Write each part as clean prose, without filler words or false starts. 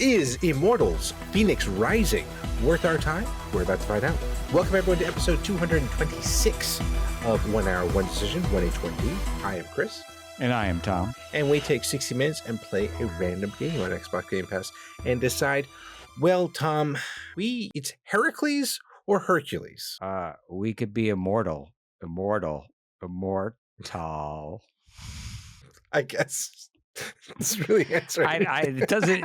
Is Immortals Fenyx Rising worth our time? We're about to find out. Welcome everyone to episode 226 of 1 Hour, 1 Decision, 1H1D. I am Chris. And I am Tom. And we take 60 minutes and play a random game on Xbox Game Pass and decide, well, Tom, it's Heracles or Hercules? We could be immortal. I guess. It's really answering. It doesn't.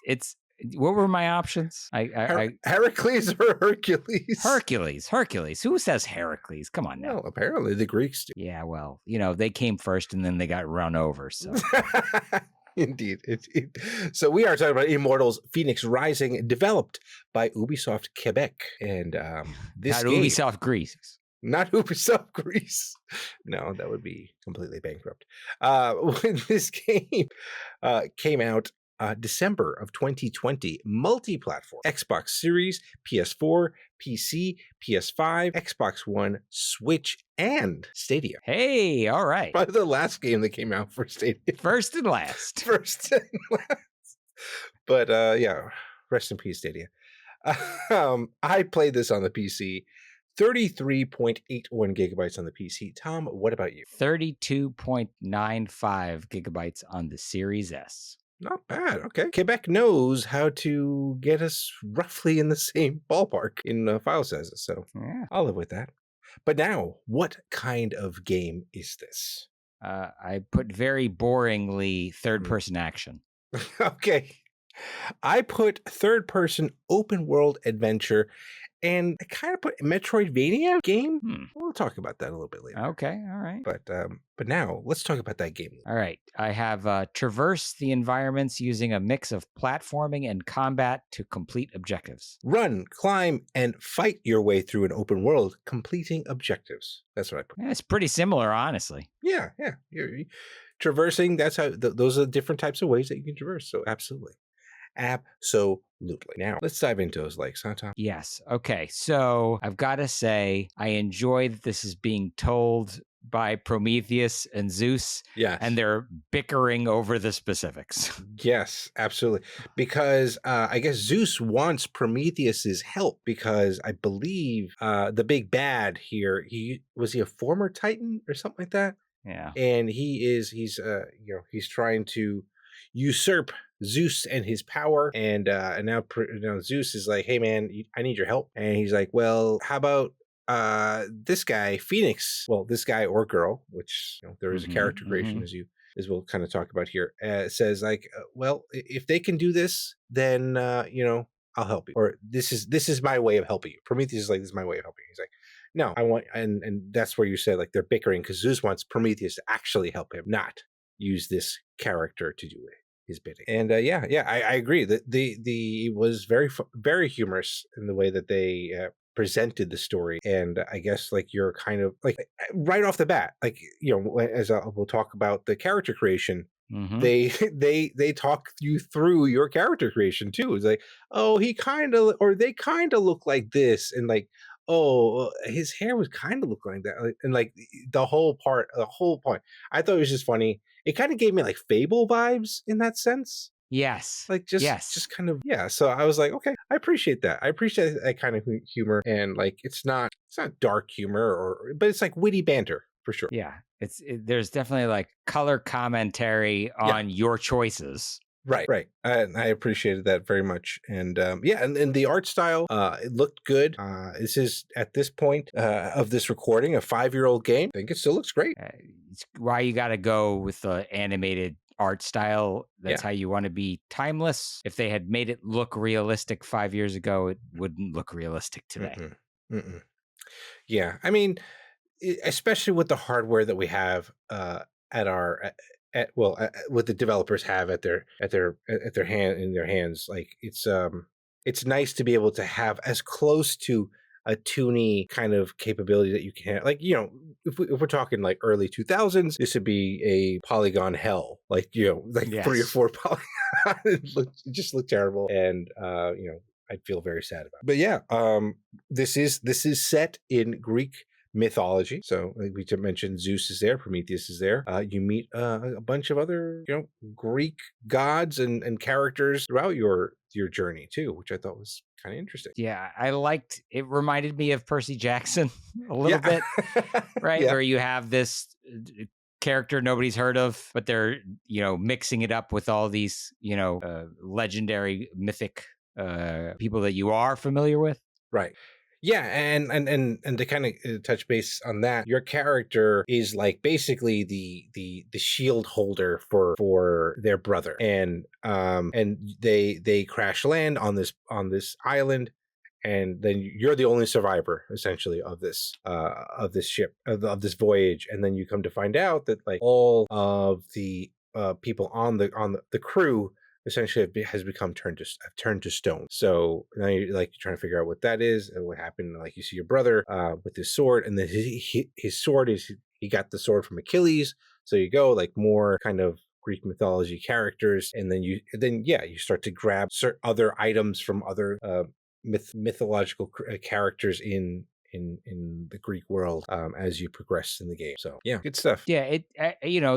It's. What were my options? Heracles or Hercules? Hercules. Who says Heracles? Come on now. Well, apparently the Greeks do. Yeah, well, they came first and then they got run over. So. Indeed. So we are talking about Immortals Fenyx Rising, developed by Ubisoft Quebec. And this Not game... Ubisoft Greece. Not Ubisoft Greece. No, that would be completely bankrupt. When this game came out December of 2020, multi-platform, Xbox Series, PS4, PC, PS5, Xbox One, Switch, and Stadia. Hey, all right. Probably the last game that came out for Stadia. First and last. But yeah, rest in peace, Stadia. I played this on the PC. 33.81 gigabytes on the PC. Tom, what about you? 32.95 gigabytes on the Series S. Not bad. Okay. Quebec knows how to get us roughly in the same ballpark in file sizes. So yeah, I'll live with that. But now, what kind of game is this? I put very boringly third-person action. Okay. I put third-person open-world adventure, and I kind of put Metroidvania game. We'll talk about that a little bit later. Okay, all right. But now let's talk about that game. All right. I have traverse the environments using a mix of platforming and combat to complete objectives. Run, climb, and fight your way through an open world, completing objectives. That's what I put. Yeah, it's pretty similar, honestly. Yeah. You're traversing. That's how. Those are different types of ways that you can traverse. So absolutely. Absolutely. Now, let's dive into those likes, huh, Tom? Yes. Okay. So I've got to say, I enjoy that this is being told by Prometheus and Zeus. Yes. And they're bickering over the specifics. Yes, absolutely. Because I guess Zeus wants Prometheus's help because I believe the big bad here, was he a former Titan or something like that? Yeah. And he's trying to usurp Zeus and his power, and now Zeus is like, hey man, I need your help. And he's like, well, how about this guy Phoenix? Well, this guy or girl, which there is a character creation as we'll kind of talk about here, says like, well, if they can do this, then I'll help you, or this is my way of helping you. Prometheus is like, this is my way of helping you. He's like, no, I want, and that's where you said like they're bickering because Zeus wants Prometheus to actually help him, not use this character to do it. His bidding. And I agree that it was very, very humorous in the way that they presented the story. And I guess like you're kind of like right off the bat, like, as we'll talk about the character creation, they talk you through your character creation too. It's like, oh, they kind of look like this, and like, oh, his hair was kind of looking like that, and like the whole point. I thought it was just funny. It kind of gave me like Fable vibes in that sense. Yes. Like just kind of, yeah. So I was like, okay, I appreciate that. I appreciate that kind of humor, and like it's not dark humor but it's like witty banter for sure. Yeah, there's definitely like color commentary on your choices. Right. I appreciated that very much. And and the art style, it looked good. This is, at this point of this recording, a 5-year-old game. I think it still looks great. It's why you got to go with the animated art style. That's how you want to be timeless. If they had made it look realistic 5 years ago, it wouldn't look realistic today. Yeah, I mean, especially with the hardware that we have what the developers have at their hands, like it's nice to be able to have as close to a toony kind of capability that you can, like, if we're talking like early 2000s, this would be a polygon hell, like, yes. 3 or 4 polygons. It just looked terrible, and I'd feel very sad about it. But yeah, this is set in Greek mythology. So like we just mentioned, Zeus is there, Prometheus is there. You meet a bunch of other, Greek gods and characters throughout your journey too, which I thought was kind of interesting. Yeah, I liked it. Reminded me of Percy Jackson a little Yeah. bit, right? Yeah. Where you have this character nobody's heard of, but they're, mixing it up with all these, legendary mythic people that you are familiar with. Right. Yeah, and to kind of touch base on that, your character is like basically the shield holder for their brother, and they crash land on this island, and then you're the only survivor essentially of this ship of this voyage, and then you come to find out that like all of the people on the crew essentially has become turned to stone. So now you're trying to figure out what that is and what happened. Like you see your brother with his sword, and then his sword is he got the sword from Achilles. So you go like more kind of Greek mythology characters, and then you start to grab certain other items from other mythological characters in the Greek world as you progress in the game. So yeah, good stuff. Yeah,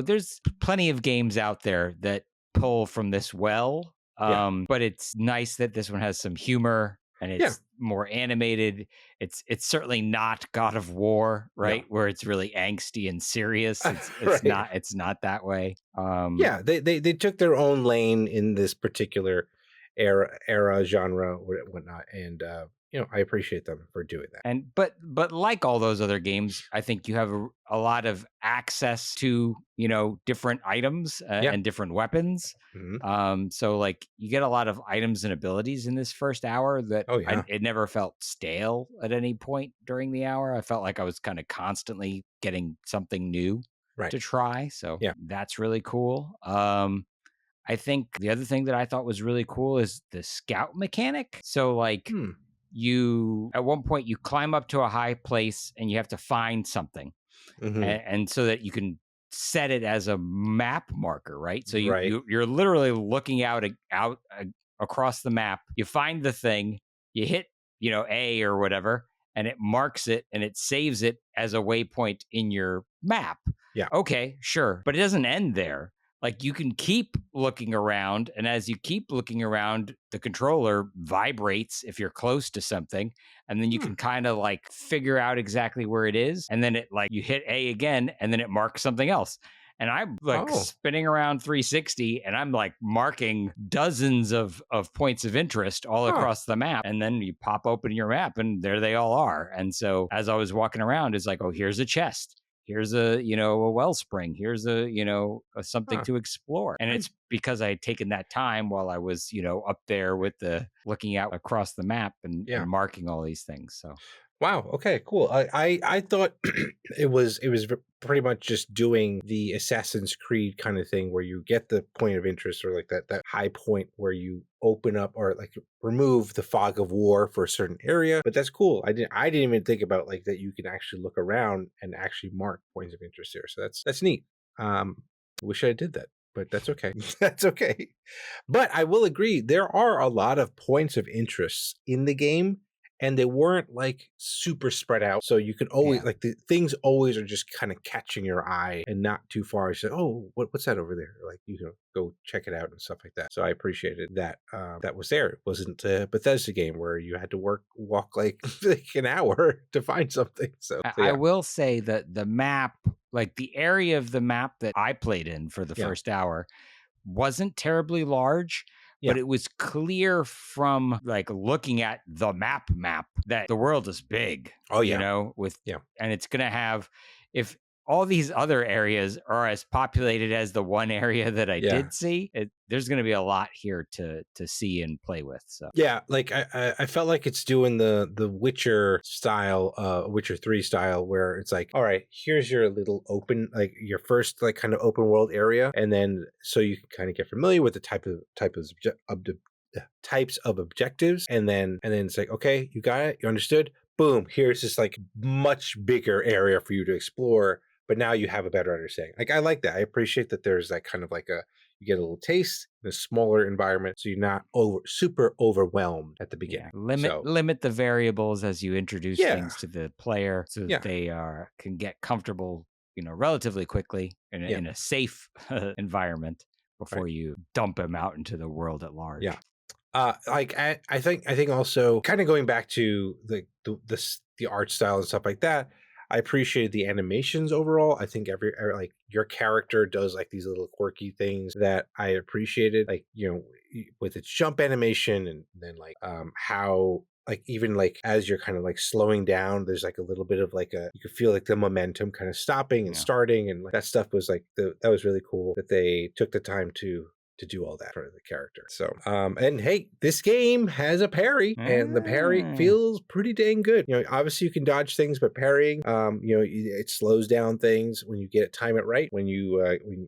there's plenty of games out there that pull from this well. Yeah. But it's nice that this one has some humor and Yeah. it's more animated. It's certainly not God of War, right? Where it's really angsty and serious. It's Right. it's not that way. Yeah, they took their own lane in this particular era genre whatnot, and I appreciate them for doing that. And but like all those other games, I think you have a lot of access to different items Yeah. and different weapons. Mhm. So like you get a lot of items and abilities in this first hour that Oh yeah. it never felt stale at any point during the hour. I felt like I was kind of constantly getting something new Right. to try. So Yeah. that's really cool. I think the other thing that I thought was really cool is the scout mechanic. So like Hmm. you at one point you climb up to a high place and you have to find something, Hmm. and so that you can set it as a map marker, right? So Right. you're literally looking across the map. You find the thing, you hit A or whatever, and it marks it and it saves it as a waypoint in your map. Yeah. Okay, sure, but it doesn't end there. Like you can keep looking around, and as you keep looking around, the controller vibrates if you're close to something, and then you Hmm. can kind of like figure out exactly where it is, and then it like you hit A again, and then it marks something else. And I'm like Oh. spinning around 360, and I'm like marking dozens of points of interest all Huh. across the map. And then you pop open your map, and there they all are. And so as I was walking around, it's like, oh, here's a chest. Here's a wellspring. Here's something Huh. to explore. And it's because I had taken that time while I was up there with the looking out across the map and Yeah. marking all these things. So Wow. Okay. Cool. I thought it was pretty much just doing the Assassin's Creed kind of thing where you get the point of interest or like that high point where you open up or like remove the fog of war for a certain area. But that's cool. I didn't even think about like that you can actually look around and actually mark points of interest there. So that's neat. Wish I did that, but that's okay. That's okay. But I will agree, there are a lot of points of interest in the game, and they weren't like super spread out. So you could always yeah. like the things always are just kind of catching your eye and not too far. You say, oh, what's that over there? Like you know, go check it out and stuff like that. So I appreciated that that was there. It wasn't a Bethesda game where you had to walk like, like an hour to find something. So I yeah, will say that the map, like the area of the map that I played in for the yeah, first hour, wasn't terribly large, yeah. but it was clear from like looking at the map that the world is big, Oh yeah, with yeah. and it's going to have if all these other areas are as populated as the one area that I Yeah. did see, there's going to be a lot here to see and play with. So Yeah, like I felt like it's doing the Witcher style, Witcher 3 style, where it's like, all right, here's your little open, like your first like kind of open world area, and then so you can kind of get familiar with the types of objectives, and then it's like, okay, you got it, you understood. Boom, here's this like much bigger area for you to explore, but now you have a better understanding. Like I like that. I appreciate that there's that kind of like a you get a little taste in a smaller environment, so you're not super overwhelmed at the beginning. Limit the variables as you introduce Yeah. things to the player, so that they can get comfortable, relatively quickly in a safe environment before you dump them out into the world at large. Yeah. I think also kind of going back to the art style and stuff like that. I appreciated the animations overall. I think like your character does like these little quirky things that I appreciated, like with its jump animation, and then like how like even like as you're kind of like slowing down, there's like a little bit of like you could feel like the momentum kind of stopping and starting, and like, that stuff was like that was really cool that they took the time to do all that for the character. So and hey, this game has a parry, and the parry feels pretty dang good. Obviously you can dodge things, but parrying, it slows down things when you time it right, when you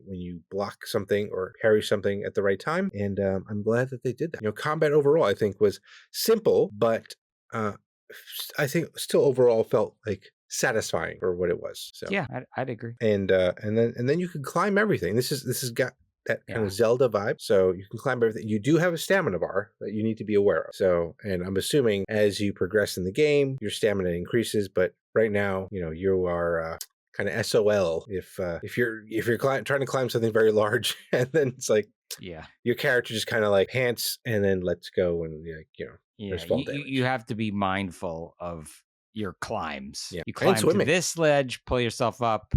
when you block something or parry something at the right time. And I'm glad that they did that. Combat overall I think was simple, but I think still overall felt like satisfying for what it was. So yeah, I'd agree. And then you can climb everything. This has got that kind of Zelda vibe. So you can climb everything. You do have a stamina bar that you need to be aware of. So, and I'm assuming as you progress in the game, your stamina increases. But right now, you are kind of SOL if you're trying to climb something very large, and then it's like your character just kind of like pants and then lets go, and there's fall damage. You have to be mindful of your climbs. Yeah. You climb to this ledge, pull yourself up,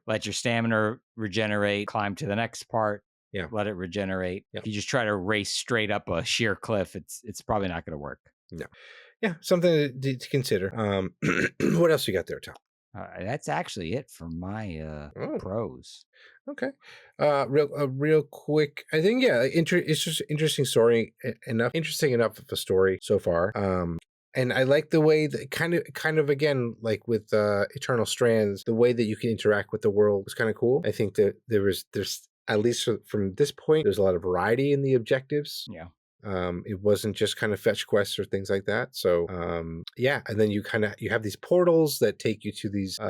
let your stamina regenerate, climb to the next part, let it regenerate. If you just try to race straight up a sheer cliff, it's probably not going to work. No. Yeah, something to consider. What else you got there, Tom? That's actually it for my pros. Okay. Real quick. I think it's just interesting story enough. Interesting enough of a story so far. And I like the way that kind of again, like with Eternal Strands, the way that you can interact with the world was kind of cool. I think that there's at least from this point, there's a lot of variety in the objectives. Yeah. It wasn't just kind of fetch quests or things like that. So and then you have these portals that take you to these I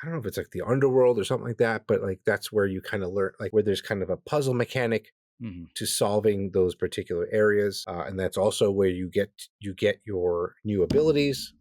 don't know if it's like the underworld or something like that, but like that's where you kind of learn, like where there's kind of a puzzle mechanic to solving those particular areas, and that's also where you get your new abilities.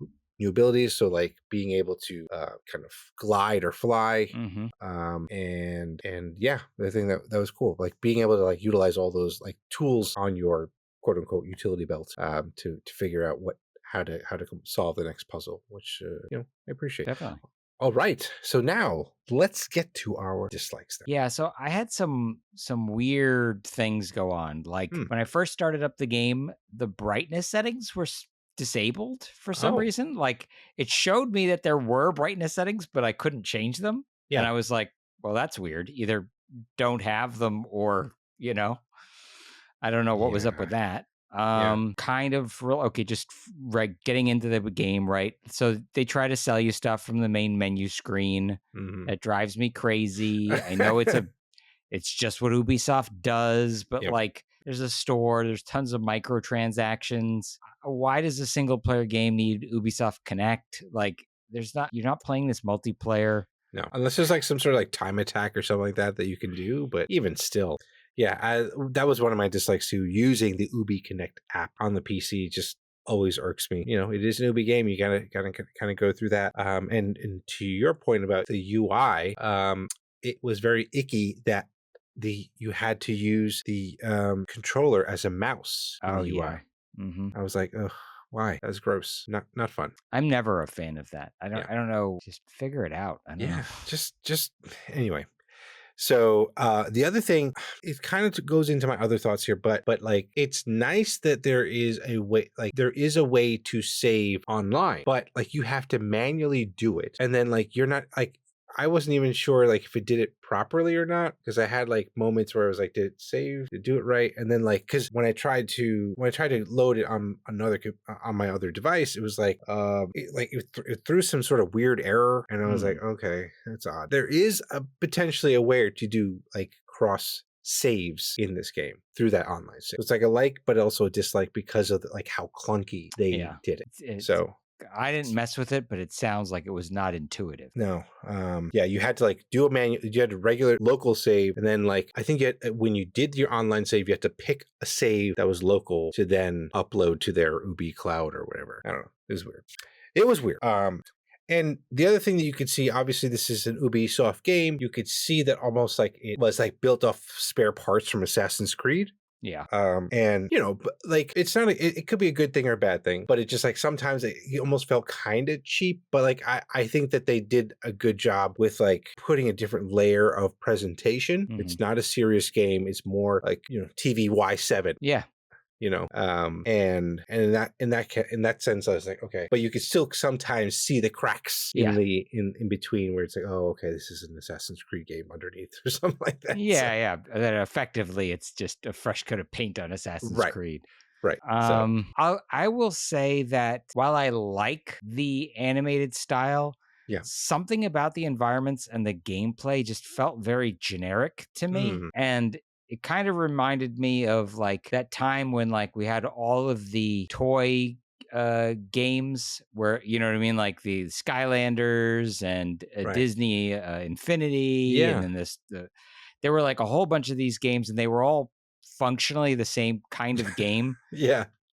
So like being able to kind of glide or fly, and the thing that was cool, like being able to like utilize all those like tools on your quote unquote utility belt to figure out how to solve the next puzzle, which I appreciate. Definitely. All right, so now let's get to our dislikes then. Yeah, so I had some weird things go on. Like when I first started up the game, the brightness settings were disabled for some reason. Like it showed me that there were brightness settings, but I couldn't change them. Yeah. And I was like, well, that's weird. Either don't have them or, I don't know what was up with that. Kind of real okay, just getting into the game, right? So they try to sell you stuff from the main menu screen. That drives me crazy. I know it's just what Ubisoft does, but like there's a store, there's tons of microtransactions. Why does a single player game need Ubisoft Connect? Like you're not playing this multiplayer. No, unless there's like some sort of like time attack or something like that you can do, but even still. Yeah, that was one of my dislikes too. Using the Ubi Connect app on the PC just always irks me. It is an Ubi game. You gotta kind of go through that. And to your point about the UI, it was very icky that you had to use the controller as a mouse in the UI. I was like, ugh. Why? That was gross. Not fun. I'm never a fan of that. I don't know. Just figure it out. I don't know. Just anyway. So the other thing, it kind of goes into my other thoughts here, but like it's nice that there is a way to save online, but like you have to manually do it, and then like you're not like. I wasn't even sure like if it did it properly or not, because I had like moments where I was like, did it save? Did it do it right? And then like, because when I tried to load it on on my other device, it was like it threw some sort of weird error, and I was like, okay, that's odd. There is potentially a way to do like cross saves in this game through that online save. It's like a like, but also a dislike because of like how clunky they did it. So. I didn't mess with it, but it sounds like it was not intuitive. No. Yeah, you had to like do a manual. You had a regular local save, and then like I think when you did your online save, you had to pick a save that was local to then upload to their Ubi cloud or whatever. I don't know. It was weird. It was weird. And the other thing that you could see, obviously, this is an Ubisoft game. You could see that almost like it was like built off spare parts from Assassin's Creed. Yeah. And but like it's not it could be a good thing or a bad thing, but it just like sometimes it almost felt kind of cheap. But like I think that they did a good job with like putting a different layer of presentation. It's not a serious game. It's more like TVY7. Yeah. And in that sense, I was like, okay, but you could still sometimes see the cracks in between where it's like, oh, okay, this is an Assassin's Creed game underneath or something like that. Yeah. That effectively it's just a fresh coat of paint on Assassin's Creed. Right. I will say that while I like the animated style, something about the environments and the gameplay just felt very generic to me. And it kind of reminded me of like that time when like we had all of the toy games where, you know what I mean? Like the Skylanders and Disney Infinity. And then there were like a whole bunch of these games and they were all functionally the same kind of game.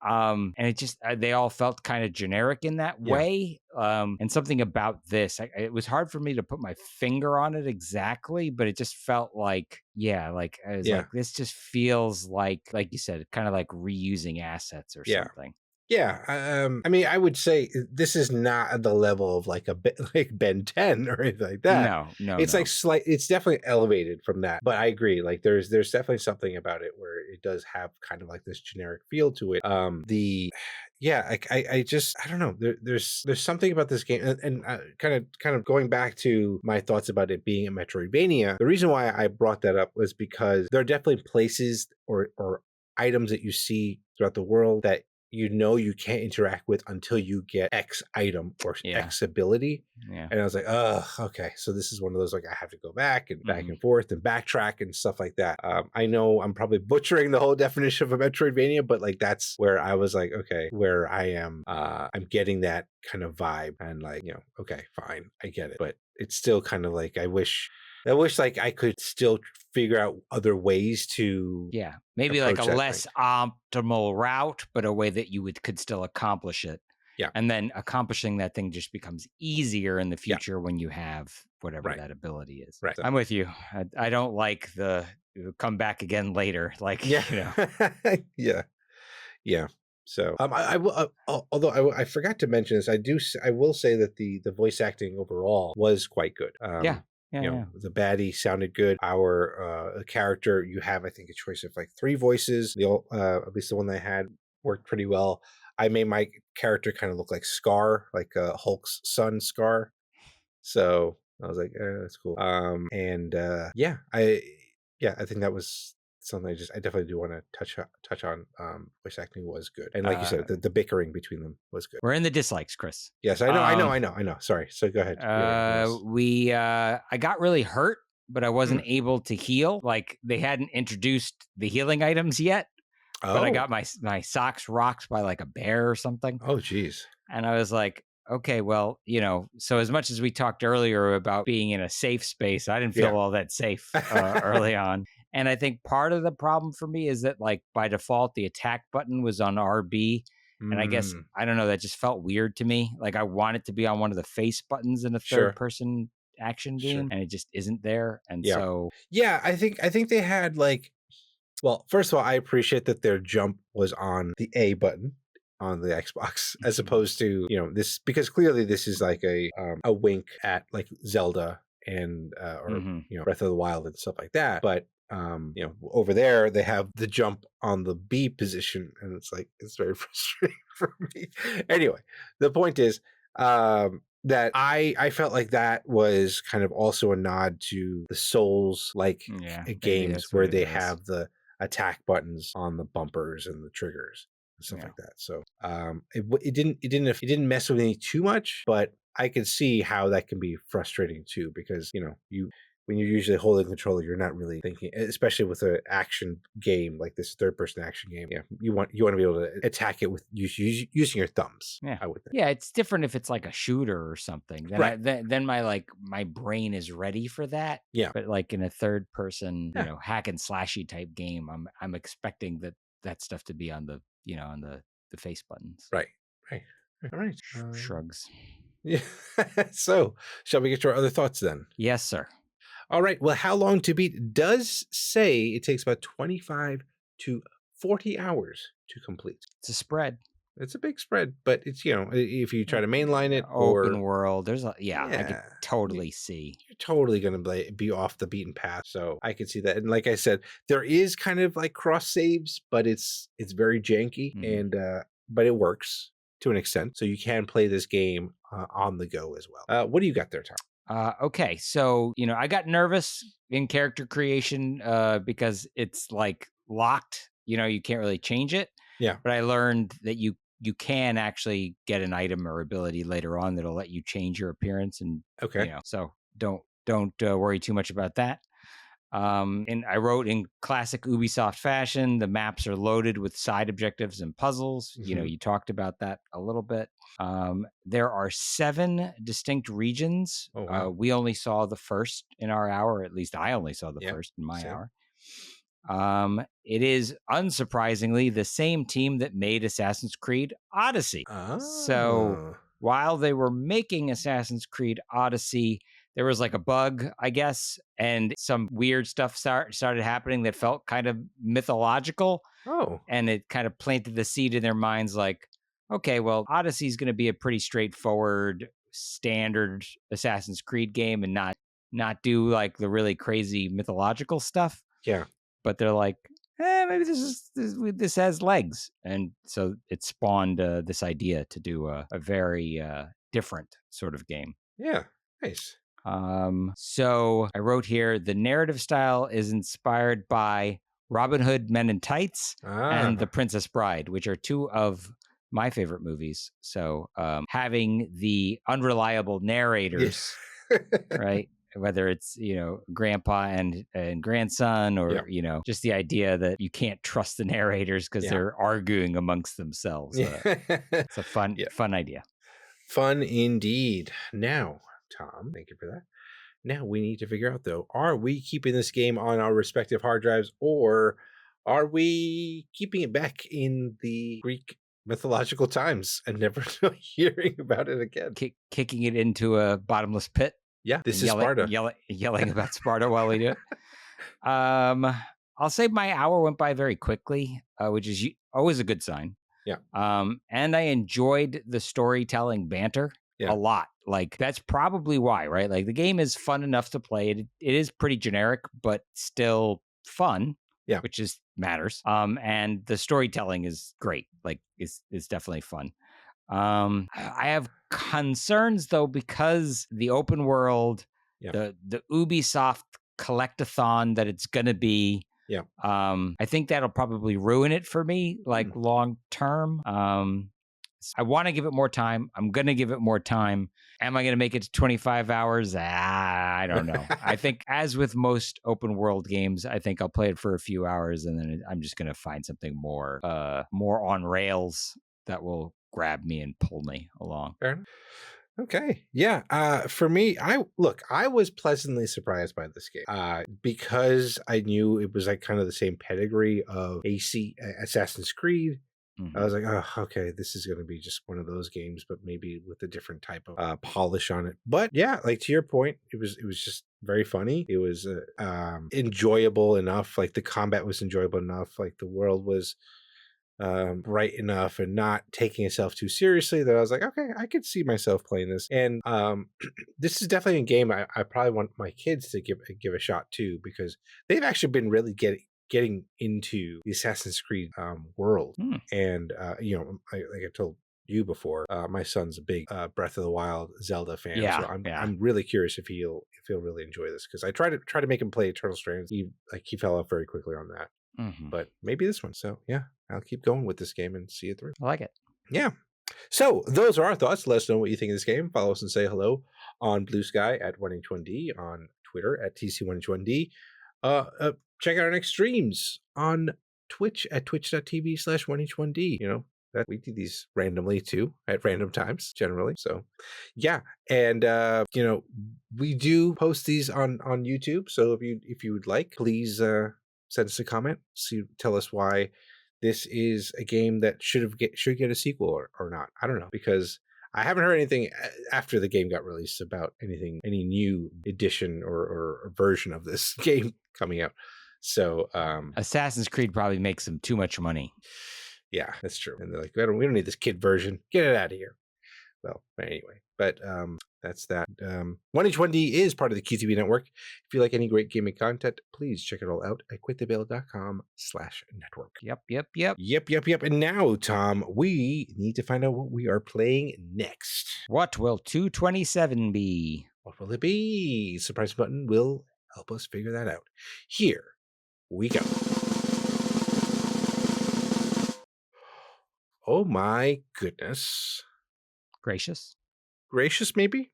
And it just they all felt kind of generic in that way. And something about this, it was hard for me to put my finger on it exactly, but it just felt like, like I was like, this just feels like you said, kind of like reusing assets or something. Yeah, I mean, I would say this is not at the level of like like Ben 10 or anything like that. No, it's like it's definitely elevated from that. But I agree, like there's definitely something about it where it does have kind of like this generic feel to it. I just I don't know. There's something about this game, and kind of going back to my thoughts about it being a Metroidvania. The reason why I brought that up was because there are definitely places or items that you see throughout the world that you can't interact with until you get X item or X ability. And I was like, oh, okay. So this is one of those, like, I have to go back and forth and backtrack and stuff like that. I know I'm probably butchering the whole definition of a Metroidvania, but like, that's where I was like, okay, where I am, I'm getting that kind of vibe and like, okay, fine. I get it. But it's still kind of like, I wish like I could still figure out other ways to maybe like a less optimal route, but a way that you could still accomplish it. And then accomplishing that thing just becomes easier in the future when you have whatever that ability is. I'm with you. I don't like the come back again later. Like, So I will, although I forgot to mention this, I will say that the voice acting overall was quite good. The baddie sounded good. Our character, you have, I think, a choice of like 3 voices. At least the one that I had worked pretty well. I made my character kind of look like Scar, like Hulk's son, Scar. So I was like, that's cool. I think that was something I definitely do want to touch on. Voice acting was good, and like you said, the bickering between them was good. We're in the dislikes, Chris. Yes, I know. Sorry. So go ahead. I got really hurt, but I wasn't able to heal. Like they hadn't introduced the healing items yet. But I got my socks rocked by like a bear or something. Oh, geez. And I was like, okay, well, so as much as we talked earlier about being in a safe space, I didn't feel all that safe early on. And I think part of the problem for me is that like by default, the attack button was on RB. And I guess, I don't know, that just felt weird to me. Like I want it to be on one of the face buttons in a third person action game and it just isn't there. And so. Yeah, I think they had like, well, first of all, I appreciate that their jump was on the A button on the Xbox as opposed to, this, because clearly this is like a wink at like Zelda and Breath of the Wild and stuff like that. But over there they have the jump on the B position and it's like it's very frustrating for me. Anyway, the point is that I felt like that was kind of also a nod to the Souls like games where they have the attack buttons on the bumpers and the triggers and stuff like that. So it didn't mess with me too much, but I could see how that can be frustrating too, because when you're usually holding the controller, you're not really thinking, especially with an action game like this third-person action game. Yeah, you want to be able to attack it with using your thumbs. Yeah. I would think. Yeah, it's different if it's like a shooter or something. Then Right. then my brain is ready for that. Yeah. But like in a third person, Yeah. hack and slashy type game, I'm expecting that stuff to be on the, on the face buttons. Right. Right. All right. Shrugs. Yeah. So, shall we get to our other thoughts then? Yes, sir. All right. Well, how long to beat does say it takes about 25 to 40 hours to complete. It's a spread. It's a big spread, but it's, if you try to mainline it Open or world. There's I could totally see. you're totally going to be off the beaten path. So I could see that. And like I said, there is kind of like cross saves, but it's very janky and, but it works to an extent. So you can play this game on the go as well. What do you got there, Tom? Okay, so I got nervous in character creation because it's like locked. You can't really change it. Yeah. But I learned that you can actually get an item or ability later on that'll let you change your appearance, and Okay. so don't worry too much about that. And I wrote in classic Ubisoft fashion, the maps are loaded with side objectives and puzzles. You talked about that a little bit. There are 7 distinct regions. Oh, wow. We only saw the first in our hour. At least I only saw the first in my hour. It is unsurprisingly the same team that made Assassin's Creed Odyssey. So while they were making Assassin's Creed Odyssey, there was like a bug, I guess, and some weird stuff started happening that felt kind of mythological. Oh. And it kind of planted the seed in their minds like, okay, well, Odyssey is going to be a pretty straightforward, standard Assassin's Creed game and not do like the really crazy mythological stuff. Yeah. But they're like, maybe this has legs. And so it spawned this idea to do a very different sort of game. Yeah, nice. So I wrote here, the narrative style is inspired by Robin Hood Men in Tights and The Princess Bride, which are 2 of my favorite movies. So having the unreliable narrators, right? Whether it's, grandpa and grandson or, just the idea that you can't trust the narrators because they're arguing amongst themselves. It's a fun idea. Fun indeed. Now, Tom, thank you for that. Now we need to figure out, though, are we keeping this game on our respective hard drives or are we keeping it back in the Greek mythological times and never hearing about it again? Kicking it into a bottomless pit. Yeah, this is Sparta. Yelling about Sparta while we do it. I'll say my hour went by very quickly, which is always a good sign. Yeah. And I enjoyed the storytelling banter a lot. Like, that's probably why, right? Like, the game is fun enough to play. It is pretty generic, but still fun. Yeah. Which matters. And the storytelling is great. Like, it's definitely fun. I have concerns though, because the open world, the Ubisoft collect-a-thon that it's gonna be, I think that'll probably ruin it for me, like long term. I want to give it more time. I'm gonna give it more time. Am I gonna make it to 25 hours? I don't know. I think, as with most open world games, I think I'll play it for a few hours and then I'm just gonna find something more on rails that will grab me and pull me along. Fair enough. Okay. Yeah. For me, I was pleasantly surprised by this game because I knew it was like kind of the same pedigree of Assassin's Creed. I was like, oh, okay, this is going to be just one of those games, but maybe with a different type of polish on it. But yeah, like to your point, it was just very funny. It was enjoyable enough. Like the combat was enjoyable enough. Like the world was bright enough and not taking itself too seriously that I was like, okay, I could see myself playing this. And this is definitely a game I probably want my kids to give a shot too, because they've actually been really getting into the Assassin's Creed world. And like I told you before, my son's a big Breath of the Wild Zelda fan. So I'm really curious if he'll really enjoy this, because I try to make him play Eternal Strands. He fell off very quickly on that. But maybe this one. So yeah, I'll keep going with this game and see it through. I like it. Yeah. So those are our thoughts. Let us know what you think of this game. Follow us and say hello on Blue Sky at 1H1D, on Twitter at TC1H1D. Check out our next streams on Twitch at twitch.tv/1H1D. That we do these randomly too at random times generally. So yeah. And we do post these on YouTube. So if you would like, please send us a comment. Tell us why this is a game that should get a sequel or not. I don't know, because I haven't heard anything after the game got released about any new edition or version of this game coming out. So Assassin's Creed probably makes them too much money. Yeah, that's true. And they're like, we don't need this kid version. Get it out of here. Well, anyway, but that's that. 1H1D is part of the QTV network. If you like any great gaming content, please check it all out at quitthebill.com/network. Yep. And now, Tom, we need to find out what we are playing next. What will 227 be? What will it be? Surprise button will help us figure that out. Here we go. Oh my goodness. Gracious, maybe?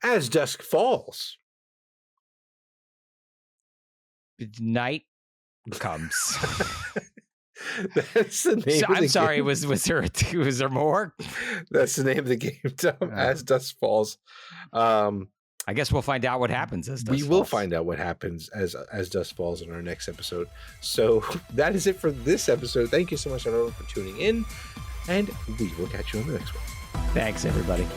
As Dusk Falls. Night comes. That's the name of the I'm sorry, game. was there more? That's the name of the game, Tom. As Dusk Falls. I guess we'll find out what happens as Dusk Falls. We will find out what happens as Dusk Falls in our next episode. So that is it for this episode. Thank you so much, everyone, for tuning in, and we will catch you on the next one. Thanks, everybody.